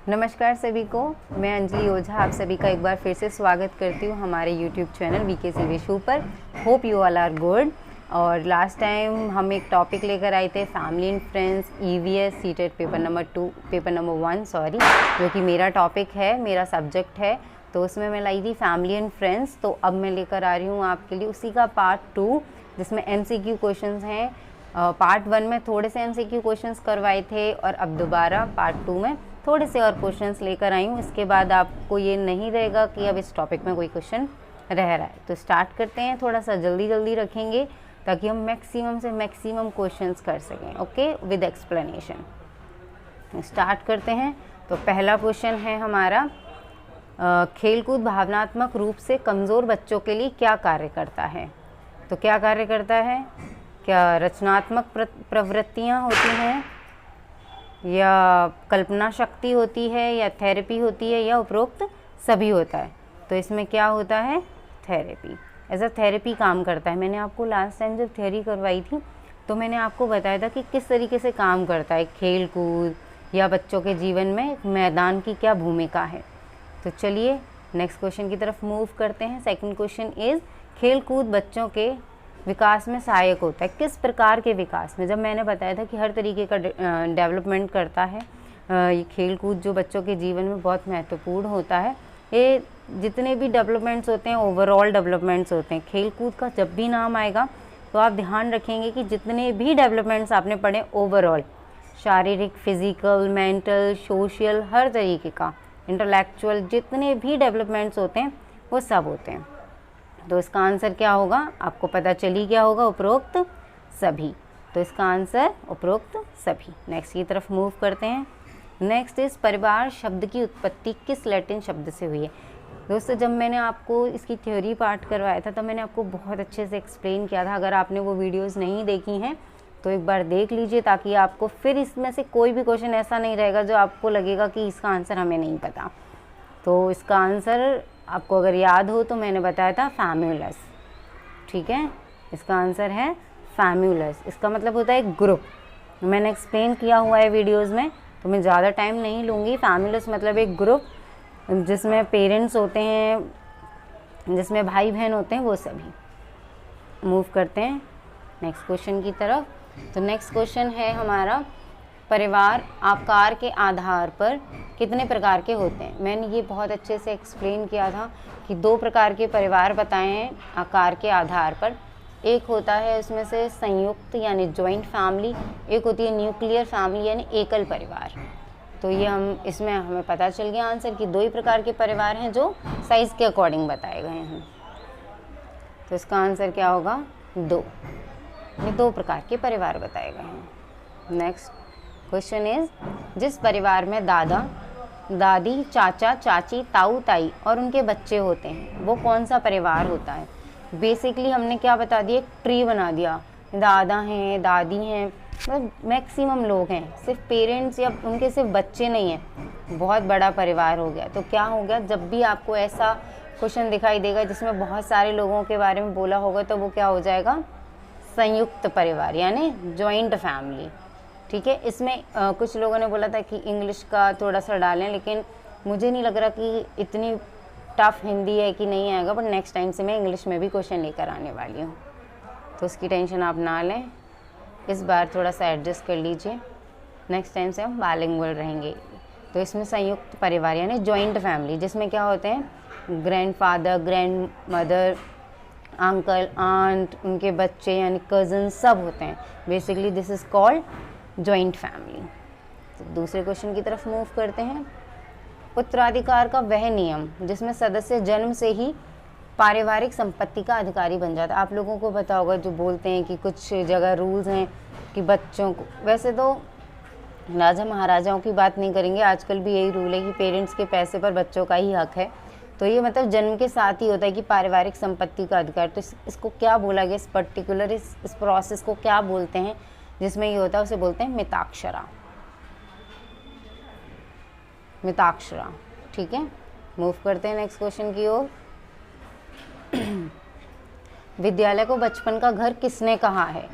नमस्कार सभी को, मैं अंजलि ओझा आप सभी का एक बार फिर से स्वागत करती हूँ हमारे YouTube चैनल VKCV शो पर। Hope you all are good. और लास्ट टाइम हम एक टॉपिक लेकर आए थे family and friends EVS CTET paper number 1 sorry, जो कि मेरा टॉपिक है, मेरा सब्जेक्ट है। तो उसमें मैं लाई थी फैमिली एंड फ्रेंड्स। तो अब मैं लेकर आ रही हूँ आपके लिए उसी का पार्ट 2, जिसमें MCQ क्वेश्चंस हैं। पार्ट 1 में थोड़े से MCQ क्वेश्चंस करवाए थे और अब दोबारा पार्ट 2 में थोड़े से और क्वेश्चंस लेकर आई हूँ। इसके बाद आपको ये नहीं रहेगा कि अब इस टॉपिक में कोई क्वेश्चन रह रहा है। तो स्टार्ट करते हैं, थोड़ा सा जल्दी जल्दी रखेंगे ताकि हम मैक्सिमम से मैक्सिमम क्वेश्चंस कर सकें, ओके, विद एक्सप्लेनेशन। स्टार्ट करते हैं। तो पहला क्वेश्चन है हमारा, खेलकूद भावनात्मक रूप से कमज़ोर बच्चों के लिए क्या कार्य करता है? तो क्या कार्य करता है? क्या रचनात्मक प्रवृत्तियाँ होती हैं, या कल्पना शक्ति होती है, या थेरेपी होती है, या उपरोक्त सभी होता है? तो इसमें क्या होता है? थेरेपी। एज अ थेरेपी काम करता है। मैंने आपको लास्ट टाइम जब थ्योरी करवाई थी तो मैंने आपको बताया था कि किस तरीके से काम करता है खेल कूद, या बच्चों के जीवन में मैदान की क्या भूमिका है। तो चलिए नेक्स्ट क्वेश्चन की तरफ मूव करते हैं। सेकंड क्वेश्चन इज़, खेल कूद बच्चों के विकास में सहायक होता है। किस प्रकार के विकास में? जब मैंने बताया था कि हर तरीके का डेवलपमेंट करता है, ये खेल कूद जो बच्चों के जीवन में बहुत महत्वपूर्ण होता है। ये जितने भी डेवलपमेंट्स होते हैं, ओवरऑल डेवलपमेंट्स होते हैं। खेल कूद का जब भी नाम आएगा तो आप ध्यान रखेंगे कि जितने भी डेवलपमेंट्स आपने पढ़े ओवरऑल, शारीरिक, फिजिकल, मेंटल, सोशल, हर तरीके का, इंटेलेक्चुअल, जितने भी डेवलपमेंट्स होते हैं वो सब होते हैं। तो इसका आंसर क्या होगा? आपको पता चली क्या होगा? उपरोक्त सभी। तो इसका आंसर उपरोक्त सभी। नेक्स्ट की तरफ मूव करते हैं। नेक्स्ट इस, परिवार शब्द की उत्पत्ति किस लैटिन शब्द से हुई है? दोस्तों, जब मैंने आपको इसकी थ्योरी पार्ट करवाया था तब मैंने आपको बहुत अच्छे से एक्सप्लेन किया था। अगर आपने वो वीडियोस नहीं देखी हैं तो एक बार देख लीजिए, ताकि आपको फिर इसमें से कोई भी क्वेश्चन ऐसा नहीं रहेगा जो आपको लगेगा कि इसका आंसर हमें नहीं पता। तो इसका आंसर आपको अगर याद हो तो मैंने बताया था फैम्यूलस, ठीक है। इसका आंसर है फैम्यूलस। इसका मतलब होता है ग्रुप। मैंने एक्सप्लेन किया हुआ है वीडियोस में, तो मैं ज़्यादा टाइम नहीं लूँगी। फैम्यूलस मतलब एक ग्रुप जिसमें पेरेंट्स होते हैं, जिसमें भाई बहन होते हैं, वो सभी। मूव करते हैं नेक्स्ट क्वेश्चन की तरफ। तो नेक्स्ट क्वेश्चन है हमारा, परिवार आकार के आधार पर कितने प्रकार के होते हैं? मैंने ये बहुत अच्छे से एक्सप्लेन किया था कि 2 प्रकार के परिवार बताए हैं आकार के आधार पर। एक होता है उसमें से संयुक्त यानी जॉइंट फैमिली, एक होती है न्यूक्लियर फैमिली यानी एकल परिवार। तो ये इसमें हमें पता चल गया आंसर कि 2 ही प्रकार के परिवार हैं जो साइज़ के अकॉर्डिंग बताए गए हैं। तो इसका आंसर क्या होगा? 2। ये 2 प्रकार के परिवार बताए गए हैं। नेक्स्ट क्वेश्चन इज, जिस परिवार में दादा दादी, चाचा चाची, ताऊ ताई और उनके बच्चे होते हैं वो कौन सा परिवार होता है? बेसिकली हमने क्या बता दिया, एक ट्री बना दिया। दादा हैं, दादी हैं, मतलब मैक्सिमम लोग हैं, सिर्फ पेरेंट्स या उनके सिर्फ बच्चे नहीं हैं, बहुत बड़ा परिवार हो गया। तो क्या हो गया, जब भी आपको ऐसा क्वेश्चन दिखाई देगा जिसमें बहुत सारे लोगों के बारे में बोला होगा तो वो क्या हो जाएगा? संयुक्त परिवार यानी जॉइंट फैमिली, ठीक है। इसमें कुछ लोगों ने बोला था कि इंग्लिश का थोड़ा सा डालें, लेकिन मुझे नहीं लग रहा कि इतनी टफ हिंदी है कि नहीं आएगा, बट नेक्स्ट टाइम से मैं इंग्लिश में भी क्वेश्चन लेकर आने वाली हूँ, तो उसकी टेंशन आप ना लें। इस बार थोड़ा सा एडजस्ट कर लीजिए, नेक्स्ट टाइम से हम बाइलिंगुअल रहेंगे। तो इसमें संयुक्त परिवार यानी जॉइंट फैमिली, जिसमें क्या होते हैं, grandfather, grand mother, uncle, aunt, उनके बच्चे यानी कज़न सब होते हैं। Basically this is called joint family. तो दूसरे क्वेश्चन की तरफ मूव करते हैं। उत्तराधिकार का वह नियम जिसमें सदस्य जन्म से ही पारिवारिक संपत्ति का अधिकारी बन जाता है। आप लोगों को पता होगा, जो बोलते हैं कि कुछ जगह रूल्स हैं कि बच्चों को, वैसे तो राजा महाराजाओं की बात नहीं करेंगे, आजकल भी यही रूल है कि पेरेंट्स के पैसे पर बच्चों का ही हक है। तो ये मतलब जन्म के साथ ही होता है कि पारिवारिक संपत्ति का अधिकार। तो इसको क्या बोला गया, इस पर्टिकुलर इस प्रोसेस को क्या बोलते हैं जिसमें ये होता है? उसे बोलते हैं मिताक्षरा। मिताक्षरा, ठीक है। मूव करते हैं नेक्स्ट क्वेश्चन की ओर। विद्यालय को बचपन का घर किसने कहा है?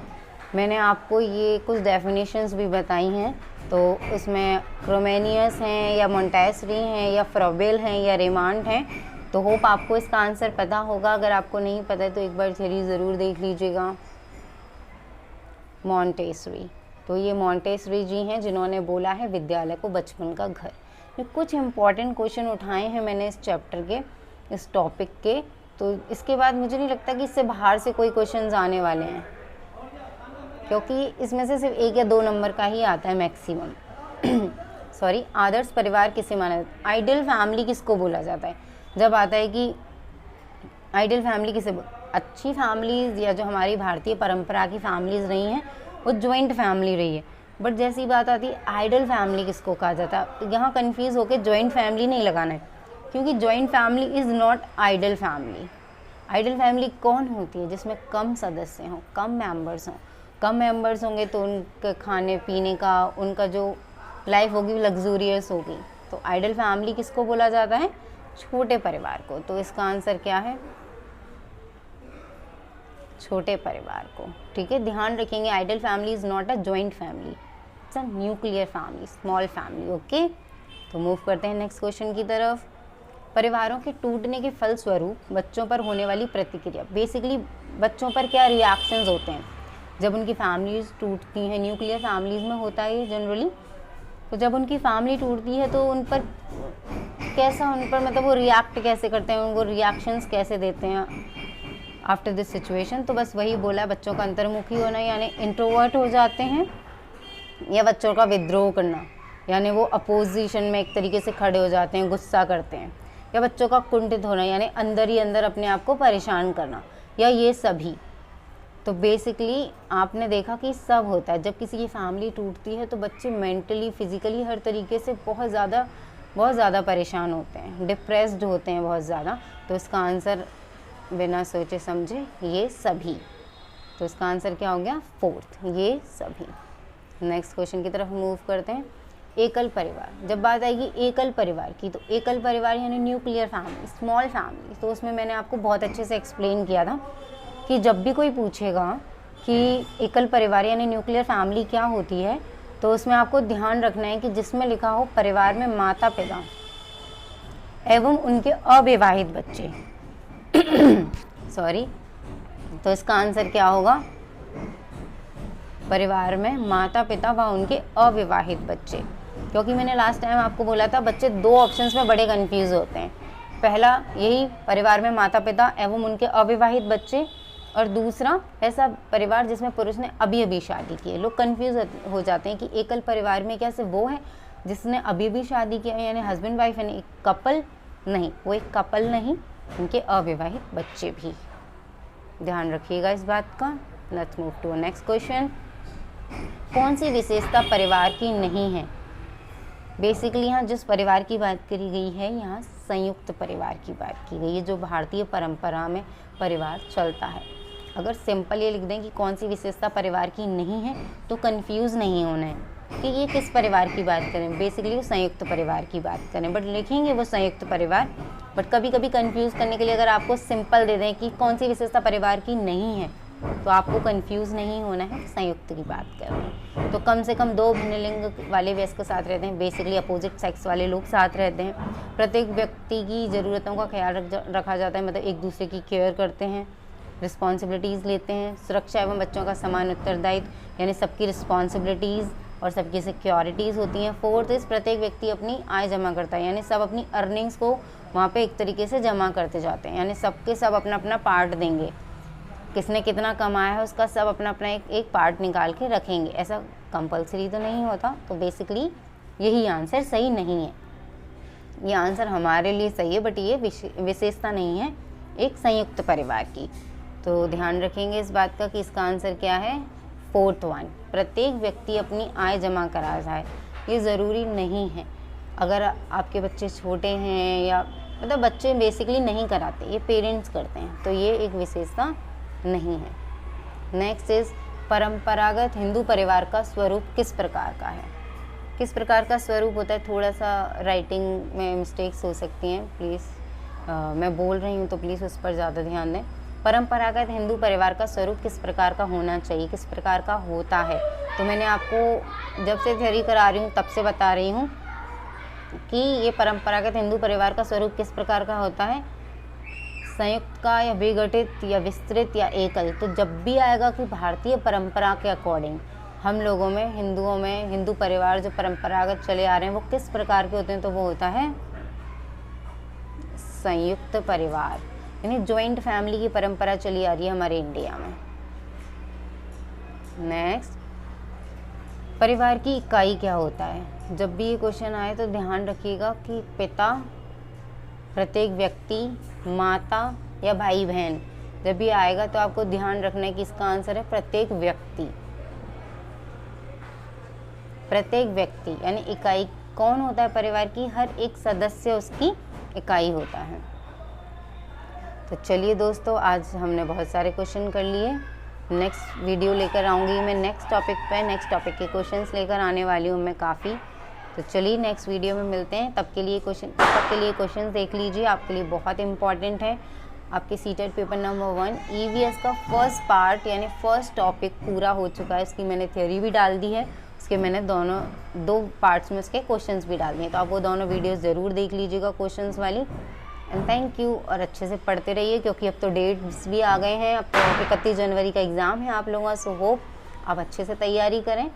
मैंने आपको ये कुछ डेफिनेशंस भी बताई हैं तो उसमें क्रोमेनियस हैं या मोंटेसरी हैं या फ्रॉबेल हैं या रेमांड हैं। तो होप आपको इसका आंसर पता होगा। अगर आपको नहीं पता है तो एक बार ज़रूर देख लीजिएगा। मोंटेसरी, तो ये मोंटेसरी जी हैं जिन्होंने बोला है विद्यालय को बचपन का घर। ये कुछ इम्पॉर्टेंट क्वेश्चन उठाए हैं मैंने इस चैप्टर के, इस टॉपिक के। तो इसके बाद मुझे नहीं लगता कि इससे बाहर से कोई क्वेश्चंस आने वाले हैं, क्योंकि इसमें से सिर्फ 1 या 2 नंबर का ही आता है मैक्सिमम। सॉरी। आदर्श परिवार किसे माना जाता है? आइडियल फैमिली किसको बोला जाता है? जब आता है कि आइडियल फैमिली किसे अच्छी फैमिलीज़ या जो हमारी भारतीय परंपरा की फैमिलीज़ रही हैं वो जॉइंट फैमिली रही है। बट जैसी बात आती है आइडियल फैमिली किसको कहा जाता है, यहाँ कंफ्यूज होकर जॉइंट फैमिली नहीं लगाना है, क्योंकि joint family is not ideal family. Ideal family कौन होती है? जिसमें कम सदस्य हों, कम मेंबर्स हों। कम मेंबर्स होंगे तो उनके खाने पीने का, उनका जो लाइफ होगी लग्जूरियस होगी। तो आइडियल फैमिली किसको बोला जाता है? छोटे परिवार को। तो इसका आंसर क्या है? छोटे परिवार को। ठीक है, ध्यान रखेंगे ideal family is not a joint family, it's a nuclear family, small family. Okay, तो मूव करते हैं नेक्स्ट क्वेश्चन की तरफ। परिवारों के टूटने के फलस्वरूप बच्चों पर होने वाली प्रतिक्रिया। बेसिकली बच्चों पर क्या रिएक्शंस होते हैं जब उनकी फैमिलीज टूटती हैं? न्यूक्लियर फैमिलीज़ में होता है ये जनरली। तो जब उनकी फैमिली टूटती है तो उन पर कैसा, उन पर मतलब वो रिएक्ट कैसे करते हैं, उनको रिएक्शंस कैसे देते हैं आफ्टर दिस सिचुएशन? तो बस वही बोला, बच्चों का अंतर्मुखी होना यानी इंट्रोवर्ट हो जाते हैं, या बच्चों का विद्रोह करना यानी वो अपोजिशन में एक तरीके से खड़े हो जाते हैं, गुस्सा करते हैं, या बच्चों का कुंठित होना यानी अंदर ही अंदर अपने आप को परेशान करना, या ये सभी। तो बेसिकली आपने देखा कि सब होता है। जब किसी की फैमिली टूटती है तो बच्चे मेंटली, फिजिकली हर तरीके से बहुत ज़्यादा परेशान होते हैं, डिप्रेस्ड होते हैं बहुत ज़्यादा। तो इसका आंसर बिना सोचे समझे ये सभी। तो इसका आंसर क्या हो गया? 4th, ये सभी। नेक्स्ट क्वेश्चन की तरफ मूव करते हैं। एकल परिवार। जब बात आएगी एकल परिवार की, तो एकल परिवार यानी न्यूक्लियर फैमिली, स्मॉल फैमिली। तो उसमें मैंने आपको बहुत अच्छे से एक्सप्लेन किया था कि जब भी कोई पूछेगा कि एकल परिवार यानी न्यूक्लियर फैमिली क्या होती है, तो उसमें आपको ध्यान रखना है कि जिसमें लिखा हो परिवार में माता पिता एवं उनके अविवाहित बच्चे। सॉरी, तो इसका आंसर क्या होगा? परिवार में माता पिता व उनके अविवाहित बच्चे। क्योंकि मैंने लास्ट टाइम आपको बोला था बच्चे 2 ऑप्शंस में बड़े कंफ्यूज होते हैं। पहला यही परिवार में माता पिता एवं उनके अविवाहित बच्चे, और दूसरा ऐसा परिवार जिसमें पुरुष ने अभी शादी की है। लोग कंफ्यूज हो जाते हैं कि एकल परिवार में क्या सिर्फ वो है जिसने अभी शादी किया है यानी हस्बैंड वाइफ यानी एक कपल? नहीं, वो एक कपल नहीं, उनके अविवाहित बच्चे भी। ध्यान रखिएगा इस बात का। Let's move to next question. कौन सी विशेषता परिवार की नहीं है? बेसिकली यहाँ जिस परिवार की बात करी गई है, यहाँ संयुक्त परिवार की बात की गई है, जो भारतीय परंपरा में परिवार चलता है। अगर सिंपल ये लिख दें कि कौन सी विशेषता परिवार की नहीं है, तो कंफ्यूज नहीं होना है कि ये किस परिवार की बात करें। बेसिकली वो संयुक्त परिवार की बात करें, बट लिखेंगे वो संयुक्त परिवार। बट कभी कभी कंफ्यूज करने के लिए अगर आपको सिंपल दे दें कि कौन सी विशेषता परिवार की नहीं है, तो आपको कंफ्यूज नहीं होना है, संयुक्त की बात कर रहे हैं। तो कम से कम 2 भिन्न लिंग वाले वयस्क साथ रहते हैं, बेसिकली अपोजिट सेक्स वाले लोग साथ रहते हैं। प्रत्येक व्यक्ति की ज़रूरतों का ख्याल रखा जाता है, मतलब एक दूसरे की केयर करते हैं, रिस्पॉन्सिबिलिटीज़ लेते हैं। सुरक्षा एवं बच्चों का समान उत्तरदायित्व यानी सबकी रिस्पॉन्सिबिलिटीज़ और सबकी सिक्योरिटीज़ होती हैं। 4th इस प्रत्येक व्यक्ति अपनी आय जमा करता है, यानी सब अपनी अर्निंग्स को वहाँ पे एक तरीके से जमा करते जाते हैं, यानी सबके सब अपना अपना पार्ट देंगे। किसने कितना कमाया है उसका सब अपना अपना एक पार्ट निकाल के रखेंगे। ऐसा कंपलसरी तो नहीं होता। तो बेसिकली यही आंसर सही नहीं है। ये आंसर हमारे लिए सही है, बट ये विशेषता नहीं है एक संयुक्त परिवार की। तो ध्यान रखेंगे इस बात का कि इसका आंसर क्या है? 4th वन, प्रत्येक व्यक्ति अपनी आय जमा करा जाए। ये ज़रूरी नहीं है। अगर आपके बच्चे छोटे हैं या मतलब बच्चे बेसिकली नहीं कराते, ये पेरेंट्स करते हैं, तो ये एक विशेषता नहीं है। नेक्स्ट इज परंपरागत हिंदू परिवार का स्वरूप किस प्रकार का है? किस प्रकार का स्वरूप होता है? थोड़ा सा राइटिंग में मिस्टेक्स हो सकती हैं, प्लीज़ मैं बोल रही हूँ तो प्लीज़ उस पर ज़्यादा ध्यान दें। परंपरागत हिंदू परिवार का स्वरूप किस प्रकार का होना चाहिए, किस प्रकार का होता है। तो मैंने आपको जब से थ्योरी करा रही हूँ तब से बता रही हूँ कि ये परंपरागत हिंदू परिवार का स्वरूप किस प्रकार का होता है, संयुक्त का या विघटित या विस्तृत या एकल। तो जब भी आएगा कि भारतीय परंपरा के अकॉर्डिंग हम लोगों में, हिंदुओं में, हिंदू परिवार जो परंपरागत चले आ रहे हैं वो किस प्रकार के होते हैं, तो वो होता है संयुक्त परिवार, यानी ज्वाइंट फैमिली की परंपरा चली आ रही है हमारे इंडिया में। नेक्स्ट, परिवार की इकाई क्या होता है। जब भी ये क्वेश्चन आए तो ध्यान रखिएगा कि पिता, प्रत्येक व्यक्ति, माता या भाई बहन, जब भी आएगा तो आपको ध्यान रखना है कि इसका आंसर है प्रत्येक व्यक्ति। प्रत्येक व्यक्ति यानी इकाई कौन होता है परिवार की, हर एक सदस्य उसकी इकाई होता है। तो चलिए दोस्तों, आज हमने बहुत सारे क्वेश्चन कर लिए। नेक्स्ट वीडियो लेकर आऊँगी मैं नेक्स्ट टॉपिक के क्वेश्चंस लेकर आने वाली हूँ मैं काफ़ी। तो चलिए नेक्स्ट वीडियो में मिलते हैं। तब के लिए क्वेश्चन देख लीजिए, आपके लिए बहुत इंपॉर्टेंट है। आपके सीटेट पेपर नंबर 1 EVS का फर्स्ट पार्ट यानी फर्स्ट टॉपिक पूरा हो चुका है। इसकी मैंने थ्योरी भी डाल दी है, उसके मैंने दो पार्ट्स में उसके क्वेश्चंस भी डाल दिए। तो आप वो दोनों वीडियोस ज़रूर देख लीजिएगा क्वेश्चंस वाली। एंड थैंक यू, और अच्छे से पढ़ते रहिए क्योंकि अब तो डेट्स भी आ गए हैं। अब तो 31 जनवरी का एग्ज़ाम है आप लोगों का। सो होप आप अच्छे से तैयारी करें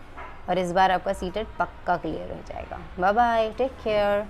और इस बार आपका सीटेट पक्का क्लियर हो जाएगा। Bye bye, take care.